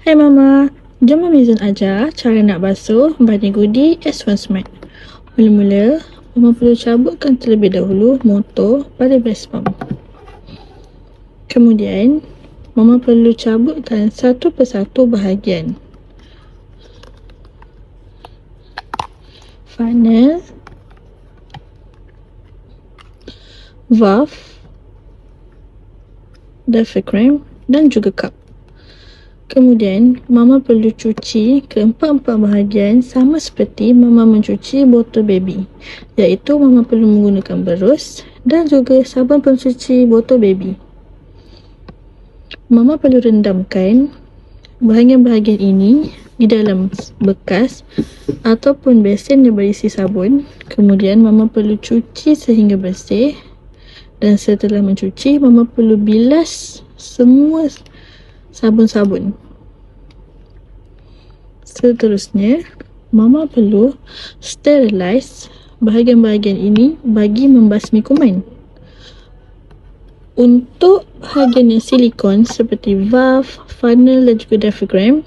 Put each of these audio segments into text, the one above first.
Hai Mama, jom Mizan ajar cara nak basuh Bunny Goody S1 Smart. Mula-mula, Mama perlu cabutkan terlebih dahulu motor pada breast pump. Kemudian, Mama perlu cabutkan satu persatu bahagian. Funnel, valve, diaphragm dan juga cup. Kemudian, Mama perlu cuci keempat-empat bahagian sama seperti Mama mencuci botol baby, iaitu Mama perlu menggunakan berus dan juga sabun pencuci botol baby. Mama perlu rendamkan bahagian-bahagian ini di dalam bekas ataupun besen yang berisi sabun. Kemudian, Mama perlu cuci sehingga bersih, dan setelah mencuci, Mama perlu bilas semua sabun-sabun. Seterusnya, Mama perlu sterilize bahagian-bahagian ini bagi membasmi kuman. Untuk bahagian yang silikon seperti valve, funnel dan juga diaphragm,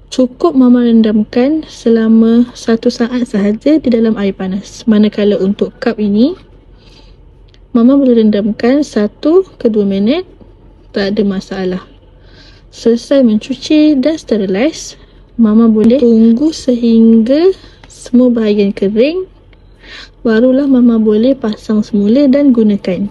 cukup Mama rendamkan selama 1 saat sahaja di dalam air panas. Manakala untuk cup ini, Mama boleh rendamkan 1 ke 2 minit, tak ada masalah. Selesai mencuci dan sterilize, Mama boleh tunggu sehingga semua bahagian kering, barulah Mama boleh pasang semula dan gunakan.